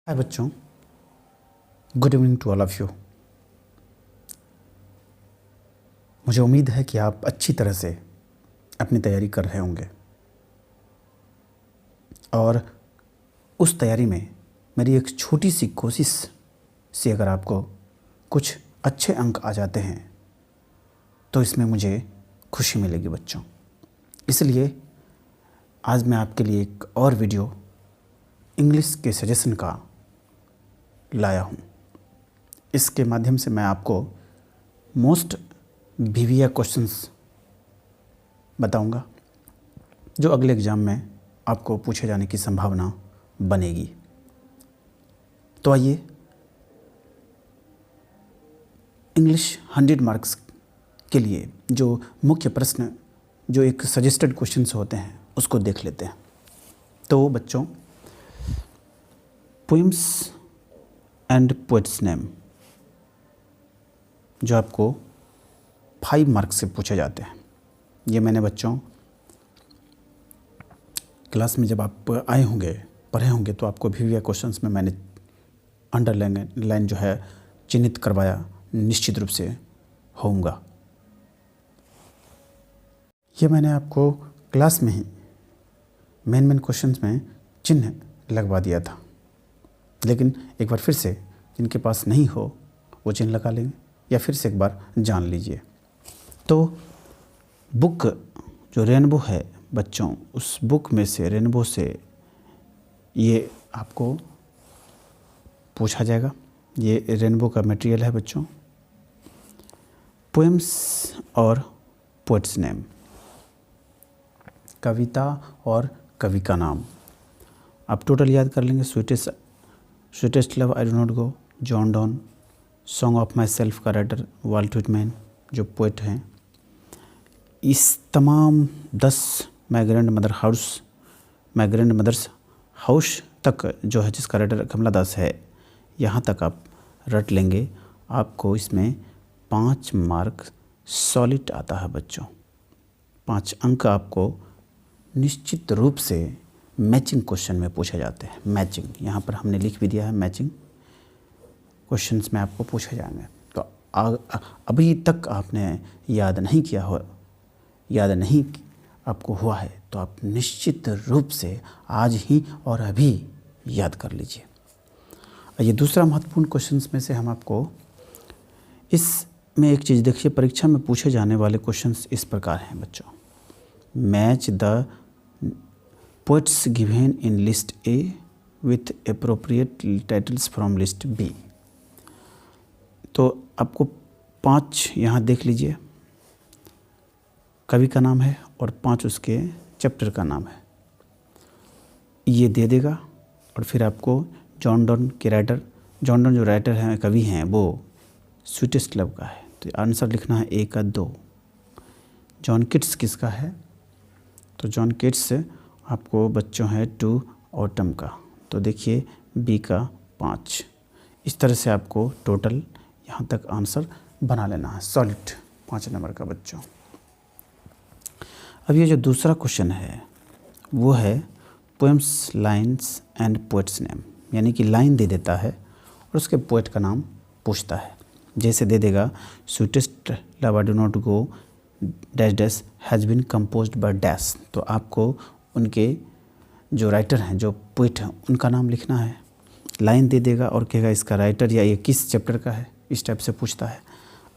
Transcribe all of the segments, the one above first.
हाय बच्चों, good evening to all of you. मुझे उम्मीद है कि आप अच्छी तरह से अपनी तैयारी कर रहे होंगे और उस तैयारी में मेरी एक छोटी सी कोशिश से अगर आपको कुछ अच्छे अंक आ जाते हैं तो इसमें मुझे खुशी मिलेगी बच्चों। इसलिए आज मैं आपके लिए एक और वीडियो इंग्लिश के सजेशन का लाया हूँ। इसके माध्यम से मैं आपको मोस्ट वीवीआई क्वेश्चंस बताऊंगा जो अगले एग्ज़ाम में आपको पूछे जाने की संभावना बनेगी। तो आइए इंग्लिश 100 मार्क्स के लिए जो मुख्य प्रश्न जो एक सजेस्टेड क्वेश्चंस होते हैं उसको देख लेते हैं। तो बच्चों, पोएम्स एंड पोएट्स नेम जो आपको 5 मार्क्स से पूछे जाते हैं, ये मैंने बच्चों क्लास में जब आप आए होंगे पढ़े होंगे तो आपको वीवीआई क्वेश्चंस में मैंने अंडरलाइन जो है चिन्हित करवाया निश्चित रूप से होऊंगा। ये मैंने आपको क्लास में ही मेन क्वेश्चंस में चिन्ह लगवा दिया था, लेकिन एक बार फिर से जिनके पास नहीं हो वो चिन्ह लगा लेंगे या फिर से एक बार जान लीजिए। तो बुक जो रेनबो है बच्चों, उस बुक में से रेनबो से ये आपको पूछा जाएगा। ये रेनबो का मटेरियल है बच्चों। पोएम्स और पोएट्स नेम, कविता और कवि का नाम आप टोटल याद कर लेंगे। Sweetest love I do not go, John Donne. Song of my self का राइटर वाल्ट व्हिटमैन जो पोएट हैं। इस तमाम 10 माई ग्रैंड मदर्स हाउस तक जो है जिसका राइटर कमला दास है, यहाँ तक आप रट लेंगे। आपको इसमें 5 मार्क सॉलिड आता है बच्चों। 5 अंक आपको निश्चित रूप से मैचिंग क्वेश्चन में पूछे जाते हैं। मैचिंग यहाँ पर हमने लिख भी दिया है, मैचिंग क्वेश्चंस में आपको पूछे जाएंगे। तो अभी तक आपने याद नहीं आपको हुआ है तो आप निश्चित रूप से आज ही और अभी याद कर लीजिए। ये दूसरा महत्वपूर्ण क्वेश्चंस में से हम आपको इसमें एक चीज़ देखिए, परीक्षा में पूछे जाने वाले क्वेश्चंस इस प्रकार हैं बच्चों। Match the poets given in list A with appropriate titles from list B. तो आपको 5 यहाँ देख लीजिए, कवि का नाम है और 5 उसके चैप्टर का नाम है, ये दे देगा। और फिर आपको जॉन डॉन जो राइटर हैं कवि हैं वो स्वीटेस्ट लव का है, तो आंसर लिखना है ए का 2। जॉन किट्स किसका है, तो जॉन किट्स आपको बच्चों है टू ऑटम का, तो देखिए बी का 5। इस तरह से आपको टोटल यहाँ तक आंसर बना लेना है सॉलिड 5 नंबर का बच्चों। अब ये जो दूसरा क्वेश्चन है वो है poems lines and poets name, यानी कि लाइन दे देता है और उसके पोएट का नाम पूछता है। जैसे दे देगा sweetest love I do not go dash dash has been composed by dash, तो आपको उनके जो राइटर हैं जो पोइट हैं उनका नाम लिखना है। लाइन दे देगा और कहेगा इसका राइटर या ये किस चैप्टर का है, इस टाइप से पूछता है।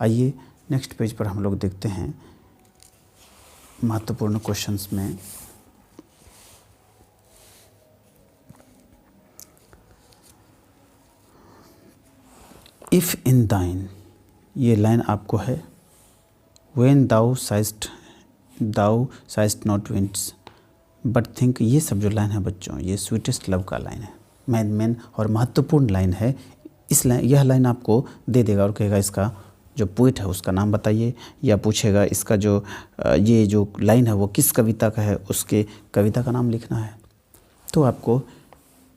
आइए नेक्स्ट पेज पर हम लोग देखते हैं महत्वपूर्ण क्वेश्चंस में। इफ़ इन दाइन, ये लाइन आपको है। When thou sighest not winds but think, ये सब जो लाइन है बच्चों ये स्वीटेस्ट लव का लाइन है, मेन और महत्वपूर्ण लाइन है। यह लाइन आपको दे देगा और कहेगा इसका जो पोइट है उसका नाम बताइए, या पूछेगा इसका जो ये जो लाइन है वो किस कविता का है, उसके कविता का नाम लिखना है। तो आपको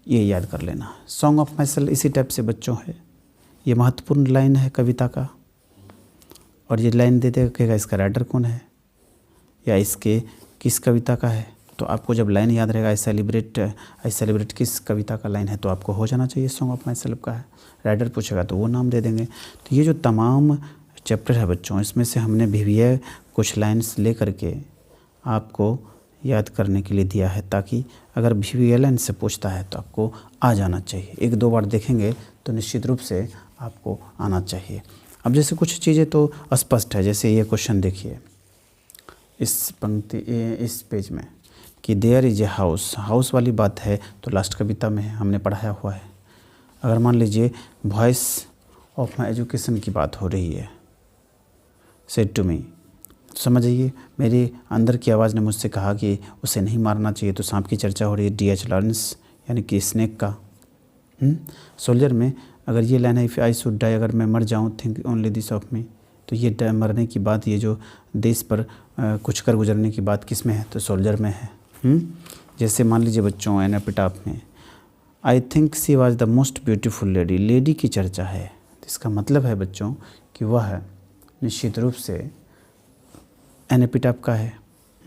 ये याद कर लेना। सॉन्ग ऑफ माई सेल्फ इसी टाइप से बच्चों है, ये महत्वपूर्ण लाइन है कविता का, और ये लाइन दे देगा कहेगा इसका राइटर कौन है या इसके किस कविता का है, तो आपको जब लाइन याद रहेगा, आई सेलिब्रेट किस कविता का लाइन है, तो आपको हो जाना चाहिए सॉन्ग ऑफ माई सेल्फ का है। राइटर पूछेगा तो वो नाम दे देंगे। तो ये जो तमाम चैप्टर है बच्चों, इसमें से हमने भिविया कुछ लाइन्स ले करके आपको याद करने के लिए दिया है, ताकि अगर भिविया लाइन से पूछता है तो आपको आ जाना चाहिए। एक दो बार देखेंगे तो निश्चित रूप से आपको आना चाहिए। अब जैसे कुछ चीज़ें तो स्पष्ट है, जैसे ये क्वेश्चन देखिए इस पेज में कि देयर इज ए हाउस वाली बात है तो लास्ट कविता में हमने पढ़ाया हुआ है। अगर मान लीजिए वॉइस ऑफ माई एजुकेशन की बात हो रही है, सेड टू मी, समझ आइए मेरे अंदर की आवाज़ ने मुझसे कहा कि उसे नहीं मारना चाहिए, तो सांप की चर्चा हो रही है, D.H. लॉरेंस यानी कि स्नेक का। सोल्जर में अगर ये लाइन है इफ़ आई शुड डाई, अगर मैं मर जाऊँ think only this of me, तो ये मरने की बात, ये जो देश पर कुछ कर गुजरने की बात किस में है, तो सोल्जर में है। जैसे मान लीजिए बच्चों एन एपिटाफ में I think she was the most beautiful lady की चर्चा है, तो इसका मतलब है बच्चों कि वह निश्चित रूप से एन एपिटाफ का है।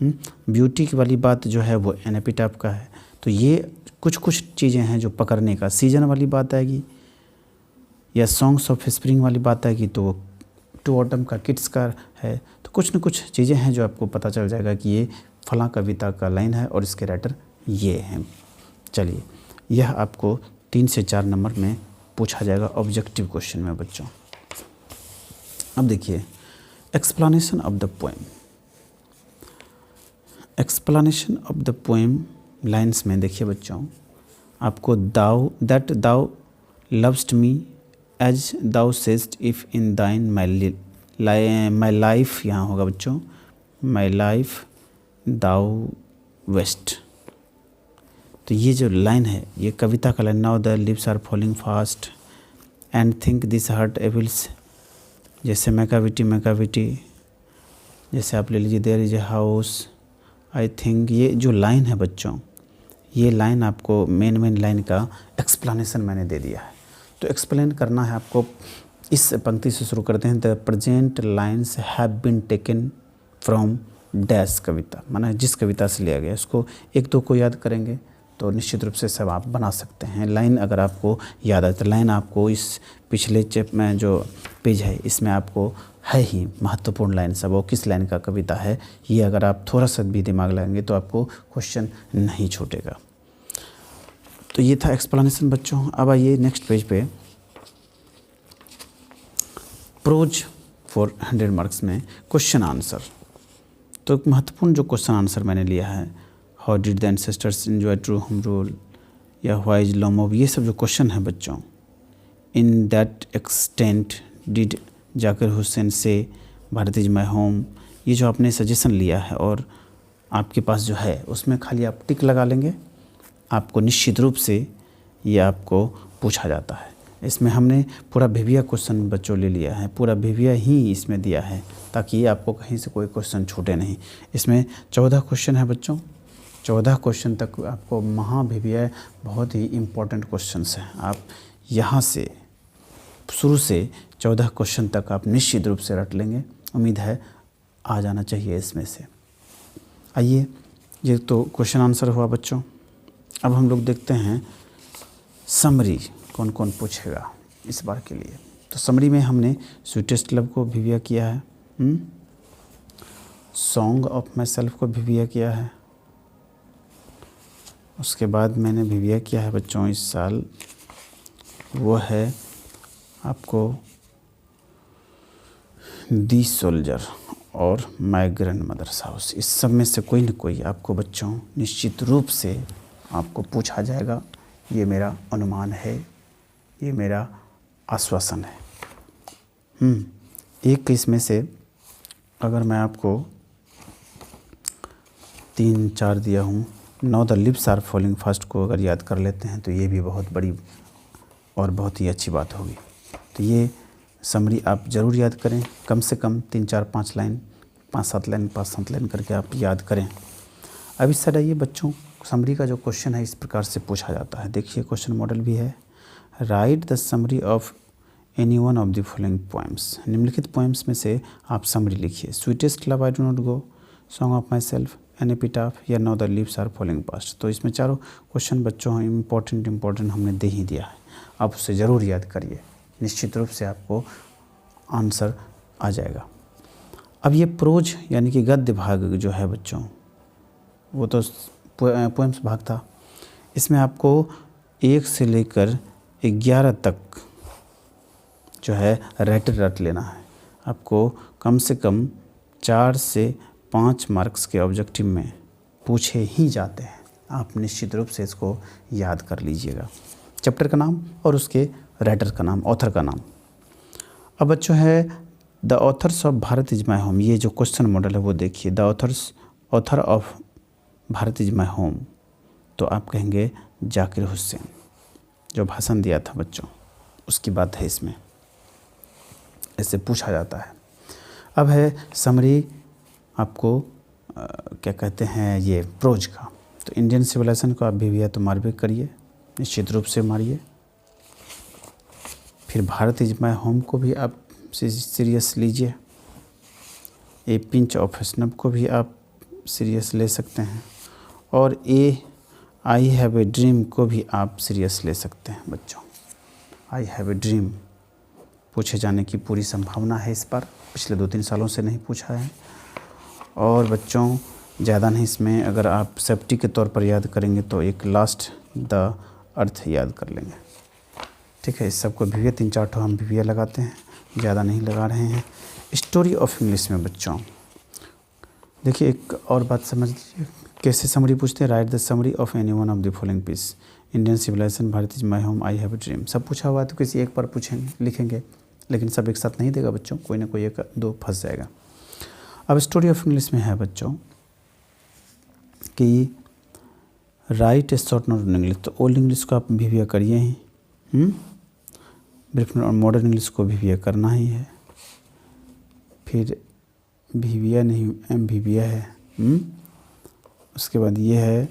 ब्यूटी की वाली बात जो है वो एन एपिटाफ का है। तो ये कुछ चीज़ें हैं जो पकड़ने का, सीजन वाली बात आएगी या सॉन्ग्स ऑफ स्प्रिंग वाली बात आएगी तो टू ऑटम का किड्स का है। तो कुछ न कुछ चीज़ें हैं जो आपको पता चल जाएगा कि ये फलां कविता का लाइन है और इसके राइटर ये हैं। चलिए, यह आपको 3 से 4 नंबर में पूछा जाएगा ऑब्जेक्टिव क्वेश्चन में बच्चों। अब देखिए explanation of the poem. Explanation of the poem lines में देखिए बच्चों, आपको दाउ लव्स्ट me as thou सेस्ट if in दाइन माई लाइफ, यहाँ होगा बच्चों माई लाइफ दाउ वेस्ट। तो ये जो लाइन है ये कविता का line, now the lips are falling fast and think this heart evils, जैसे मैकाविटी, जैसे आप ले लीजिए there is a house, I think. ये जो लाइन है बच्चों, ये लाइन आपको मेन लाइन का एक्सप्लेनेशन मैंने दे दिया है। तो एक्सप्लेन करना है आपको, इस पंक्ति से शुरू करते हैं, the present lines have been taken from dash कविता, माना जिस कविता से लिया गया, उसको एक दो को याद करेंगे तो निश्चित रूप से सब आप बना सकते हैं। लाइन अगर आपको याद आए तो लाइन आपको इस पिछले चैप में जो पेज है इसमें आपको है ही महत्वपूर्ण लाइन सब, वो किस लाइन का कविता है ये अगर आप थोड़ा सा भी दिमाग लगाएंगे तो आपको क्वेश्चन नहीं छूटेगा। तो ये था एक्सप्लेनेशन बच्चों। अब आइए नेक्स्ट पेज पे, प्रोज फॉर 100 मार्क्स में क्वेश्चन आंसर। तो एक महत्वपूर्ण जो क्वेश्चन आंसर मैंने लिया है, how did the ancestors enjoy true home rule या व्हाई इज लॉ मूव, ये सब जो क्वेश्चन है बच्चों, in that extent did Zakir Hussain से भारत इज माई होम, ये जो आपने सजेशन लिया है और आपके पास जो है उसमें खाली आप टिक लगा लेंगे, आपको निश्चित रूप से ये आपको पूछा जाता है। इसमें हमने पूरा भिविया क्वेश्चन बच्चों ले लिया है, पूरा भिविया ही इसमें दिया है ताकि ये आपको कहीं से कोई क्वेश्चन छूटे नहीं। इसमें 14 क्वेश्चन है बच्चों, 14 क्वेश्चन तक आपको महाभिविया बहुत ही इम्पोर्टेंट क्वेश्चंस हैं। आप यहाँ से शुरू से 14 क्वेश्चन तक आप निश्चित रूप से रट लेंगे, उम्मीद है आ जाना चाहिए इसमें से। आइए, ये तो क्वेश्चन आंसर हुआ बच्चों। अब हम लोग देखते हैं समरी कौन कौन पूछेगा इस बार के लिए। तो समरी में हमने स्वीटेस्ट लव को भिविया किया है, सॉन्ग ऑफ माई सेल्फ को भिविया किया है, उसके बाद मैंने भिविया किया है बच्चों इस साल, वो है आपको दी सोल्जर और माई ग्रैंड मदर्स हाउस। इस सब में से कोई न कोई आपको बच्चों निश्चित रूप से आपको पूछा जाएगा, ये मेरा अनुमान है, ये मेरा आश्वासन है। एक इसमें से अगर मैं आपको 3-4 दिया हूँ, now the lips are falling fast को अगर याद कर लेते हैं तो ये भी बहुत बड़ी और बहुत ही अच्छी बात होगी। तो ये समरी आप ज़रूर याद करें, कम से कम 3-4-5 लाइन, 5-7 लाइन, 5-7 लाइन करके आप याद करें। अब इस साइड आइए बच्चों, समरी का जो क्वेश्चन है इस प्रकार से पूछा जाता है। देखिए क्वेश्चन मॉडल भी है, write the summary of any one of the following poems. निम्नलिखित पोएम्स में से आप समरी लिखिए। Sweetest love I do not go, song of myself, an epitaph या now the leaves are falling past. तो इसमें चारों क्वेश्चन बच्चों इम्पोर्टेंट हमने दे ही दिया है, आप उसे ज़रूर याद करिए, निश्चित रूप से आपको आंसर आ जाएगा। अब ये प्रोज यानी कि गद्य भाग जो है बच्चों, वो तो पोएम्स भाग था, इसमें आपको 1 से लेकर 11 तक जो है रट लेना है। आपको कम से कम 4 से 5 मार्क्स के ऑब्जेक्टिव में पूछे ही जाते हैं, आप निश्चित रूप से इसको याद कर लीजिएगा। चैप्टर का नाम और उसके राइटर का नाम, ऑथर का नाम। अब बच्चों है the author's of Bharat is my home, ये जो क्वेश्चन मॉडल है वो देखिए, the author of Bharat is my home, तो आप कहेंगे जाकिर हुसैन, जो भाषण दिया था बच्चों उसकी बात है इसमें, ऐसे पूछा जाता है। अब है समरी आपको क्या कहते हैं ये प्रोज का, तो इंडियन सिविलाइजेशन को आप भी भैया तो मारबे करिए, निश्चित रूप से मारिए। फिर भारत इज माई होम को भी आप सीरियस लीजिए, ए पिंच ऑफ स्नब को भी आप सीरियस ले सकते हैं, और ए आई हैव ए ड्रीम को भी आप सीरियस ले सकते हैं बच्चों। आई हैव ए ड्रीम पूछे जाने की पूरी संभावना है इस पर, पिछले 2-3 सालों से नहीं पूछा है। और बच्चों ज़्यादा नहीं, इसमें अगर आप सेफ्टी के तौर पर याद करेंगे तो एक लास्ट द अर्थ याद कर लेंगे, ठीक है। इस सबको भी 3-4 ठो हम भी लगाते हैं, ज़्यादा नहीं लगा रहे हैं। स्टोरी ऑफ इंग्लिश में बच्चों देखिए एक और बात समझ लीजिए, कैसे समरी पूछते हैं, write the summary of any one of the following piece, Indian civilization, Bharat is my home, I have a dream. सब पूछा हुआ है तो किसी एक पर पूछेंगे, लिखेंगे, लेकिन सब एक साथ नहीं देगा बच्चों, कोई ना कोई 1-2 फंस जाएगा। अब स्टोरी ऑफ इंग्लिश में है बच्चों कि right A short note in English, तो ओल्ड इंग्लिश को आप भी करिए ही, ब्रीफ और मॉडर्न इंग्लिश को भी करना ही है, फिर भी नहीं एम भी है, उसके बाद ये है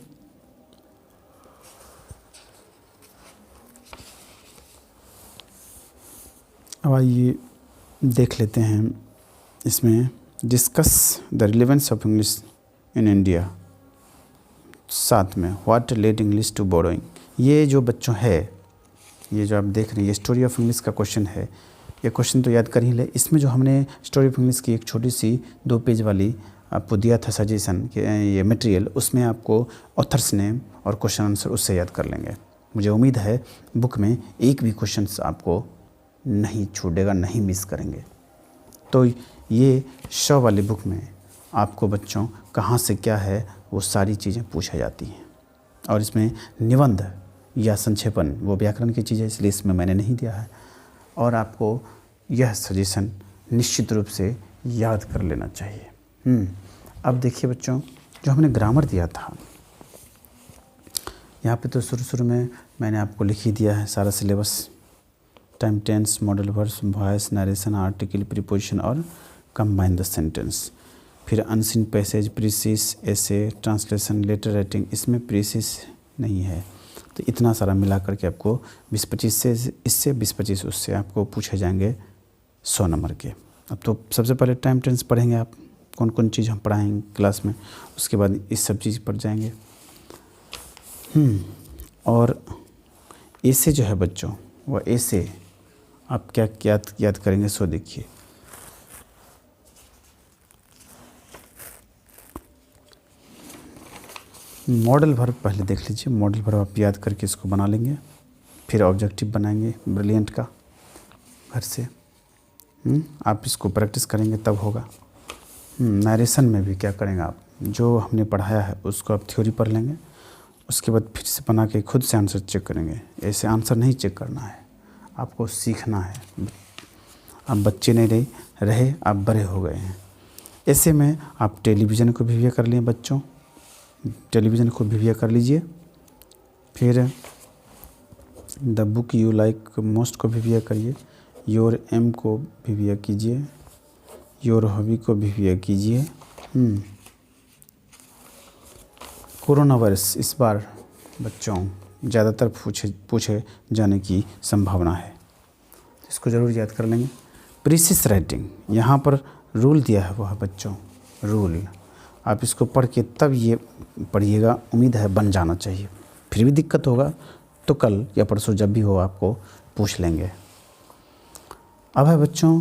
अब आइए देख लेते हैं इसमें, discuss the relevance of English in India, साथ में what led English to borrowing. ये जो बच्चों है, ये जो आप देख रहे हैं ये स्टोरी ऑफ इंग्लिश का क्वेश्चन है, ये क्वेश्चन तो याद कर ही ले। इसमें जो हमने स्टोरी ऑफ इंग्लिश की एक छोटी सी 2 पेज वाली आपको दिया था सजेशन ये मटेरियल, उसमें आपको ऑथर्स नेम और क्वेश्चन आंसर उससे याद कर लेंगे। मुझे उम्मीद है बुक में एक भी क्वेश्चन आपको नहीं छूटेगा, नहीं मिस करेंगे। तो ये 100 वाली बुक में आपको बच्चों कहाँ से क्या है वो सारी चीज़ें पूछा जाती हैं, और इसमें निबंध या संक्षेपण वो व्याकरण की चीज़ है, इसलिए इसमें मैंने नहीं दिया है। और आपको यह सजेशन निश्चित रूप से याद कर लेना चाहिए। अब देखिए बच्चों, जो हमने ग्रामर दिया था यहाँ पे तो शुरू में मैंने आपको लिख ही दिया है सारा syllabus, time, tense, modal verbs, voice, narration, article, preposition और कंबाइन द सेंटेंस। फिर unseen passage, precis, essay, translation, letter writing, इसमें प्रीसिस नहीं है, तो इतना सारा मिला करके आपको 20-25 से इससे 20-25 उससे आपको पूछे जाएंगे 100 नंबर के। अब तो सबसे पहले टाइम टेंस पढ़ेंगे आप, कौन कौन चीज़ हम पढ़ाएंगे क्लास में, उसके बाद इस सब चीज़ पर जाएंगे। और ऐसे जो है बच्चों, वह ऐसे आप क्या याद करेंगे सो देखिए। मॉडल वर्ब पहले देख लीजिए, मॉडल वर्ब आप याद करके इसको बना लेंगे, फिर ऑब्जेक्टिव बनाएंगे ब्रिलियंट का घर से। आप इसको प्रैक्टिस करेंगे तब होगा। नरेशन में भी क्या करेंगे आप, जो हमने पढ़ाया है उसको आप थ्योरी पढ़ लेंगे, उसके बाद फिर से बना के खुद से आंसर चेक करेंगे। ऐसे आंसर नहीं चेक करना है, आपको सीखना है। आप बच्चे नहीं रहे, आप बड़े हो गए हैं। ऐसे में आप टेलीविज़न को भी कर लें बच्चों, टेलीविज़न को भी कर लीजिए। फिर the book you like most को भी करिए, योर एम को भी कीजिए, योर हॉबी को भी कीजिए। कोरोना वायरस इस बार बच्चों ज़्यादातर पूछे जाने की संभावना है, इसको ज़रूर याद कर लेंगे। प्रीसिस राइटिंग, यहाँ पर रूल दिया है वो है बच्चों रूल, आप इसको पढ़ के तब ये पढ़िएगा, उम्मीद है बन जाना चाहिए। फिर भी दिक्कत होगा तो कल या परसों जब भी हो आपको पूछ लेंगे। अब है बच्चों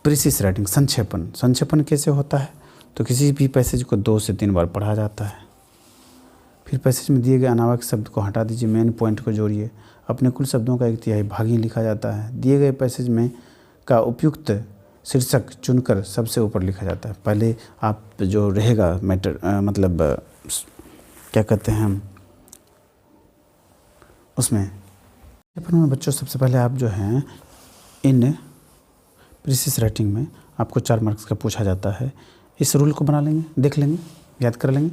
प्रीसिस राइटिंग, संक्षेपण। संक्षेपण कैसे होता है? तो किसी भी पैसेज को 2 से 3 बार पढ़ा जाता है। फिर पैसेज में दिए गए अनावश्यक शब्द को हटा दीजिए, मेन पॉइंट को जोड़िए। अपने कुल शब्दों का 1/3 भाग ही लिखा जाता है। दिए गए पैसेज में का उपयुक्त शीर्षक चुनकर सबसे ऊपर लिखा जाता है। पहले आप जो रहेगा मैटर मतलब क्या कहते हैं हम उसमें बच्चों सबसे पहले आप जो हैं इन प्रीसिस राइटिंग में आपको 4 मार्क्स का पूछा जाता है। इस रूल को बना लेंगे, देख लेंगे, याद कर लेंगे।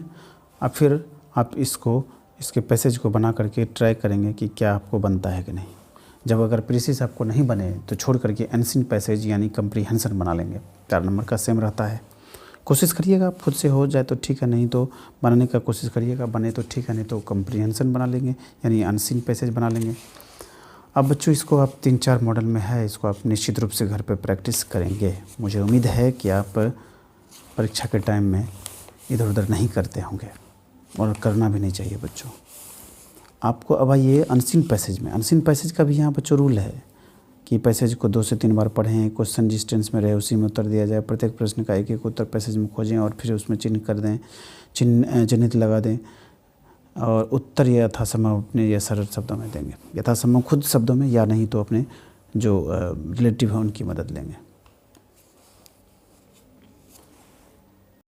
अब फिर आप इसके पैसेज को बना करके ट्राई करेंगे कि क्या आपको बनता है कि नहीं। जब अगर प्रीसिस आपको नहीं बने तो छोड़ करके एंशिएंट पैसेज यानी कंप्रीहेंशन बना लेंगे। 4 नंबर का सेम रहता है। कोशिश करिएगा खुद से हो जाए तो ठीक है, नहीं तो बनाने का कोशिश करिएगा, बने तो ठीक है, नहीं तो कंप्रीहेंशन बना लेंगे यानी एंशिएंट पैसेज बना लेंगे। अब बच्चों इसको आप 3-4 मॉडल में है, इसको आप निश्चित रूप से घर पे प्रैक्टिस करेंगे। मुझे उम्मीद है कि आप परीक्षा के टाइम में इधर उधर नहीं करते होंगे और करना भी नहीं चाहिए बच्चों। आपको अब आइए अनसीन पैसेज में। अनसीन पैसेज का भी यहाँ बच्चों रूल है कि पैसेज को 2 से 3 बार पढ़ें, क्वेश्चन जिस टेंस में रहे उसी में उत्तर दिया जाए, प्रत्येक प्रश्न का एक उत्तर पैसेज में खोजें और फिर उसमें चिन्ह कर दें, चिन्हित लगा दें और उत्तर यथासंभव अपने या सरल शब्दों में देंगे। यथासंभव खुद शब्दों में या नहीं तो अपने जो रिलेटिव है उनकी मदद लेंगे।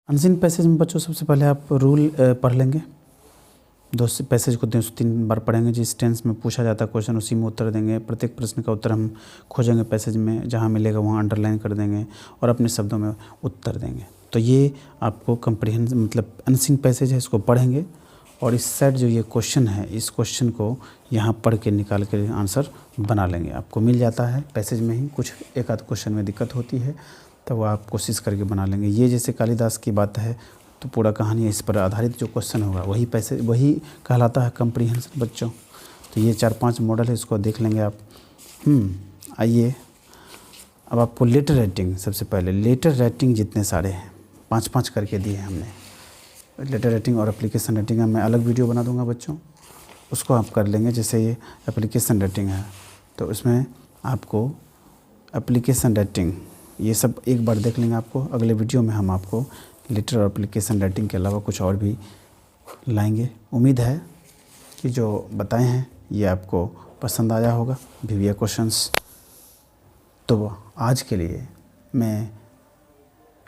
अनसीन पैसेज में बच्चों सबसे पहले आप रूल पढ़ लेंगे। 2 से पैसेज को 2 से 3 बार पढ़ेंगे, जिस टेंस में पूछा जाता है क्वेश्चन उसी में उत्तर देंगे। प्रत्येक प्रश्न का उत्तर हम खोजेंगे पैसेज में, जहाँ मिलेगा वहाँ अंडरलाइन कर देंगे और अपने शब्दों में उत्तर देंगे। तो ये आपको कंप्रीहेंशन मतलब अनसीन पैसेज है, इसको पढ़ेंगे और इस साइड जो ये क्वेश्चन है इस क्वेश्चन को यहाँ पढ़ के निकाल के आंसर बना लेंगे। आपको मिल जाता है पैसेज में ही, कुछ एक आध क्वेश्चन में दिक्कत होती है तो वो आप कोशिश करके बना लेंगे। ये जैसे कालिदास की बात है तो पूरा कहानी इस पर आधारित जो क्वेश्चन होगा वही कहलाता है कंप्रीहेंशन बच्चों। तो ये 4-5 मॉडल है, इसको देख लेंगे आप। आइए अब आपको लेटर राइटिंग, सबसे पहले लेटर राइटिंग जितने सारे हैं 5-5 करके दिए हैं हमने। लेटर राइटिंग और एप्लीकेशन राइटिंग मैं अलग वीडियो बना दूंगा बच्चों, उसको आप कर लेंगे। जैसे ये एप्लीकेशन राइटिंग है तो उसमें आपको एप्लीकेशन राइटिंग ये सब एक बार देख लेंगे। आपको अगले वीडियो में हम आपको लेटर और एप्लीकेशन राइटिंग के अलावा कुछ और भी लाएंगे। उम्मीद है कि जो बताए हैं ये आपको पसंद आया होगा VBA क्वेश्चंस। तो आज के लिए मैं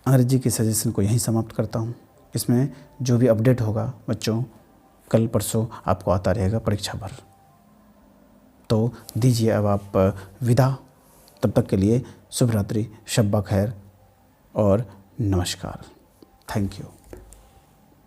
अंग्रेजी के सजेशन को यहीं समाप्त करता हूँ। इसमें जो भी अपडेट होगा बच्चों कल परसों आपको आता रहेगा परीक्षा भर। तो दीजिए अब आप विदा, तब तक के लिए शुभ रात्रि, शब ब खैर और नमस्कार। Thank you.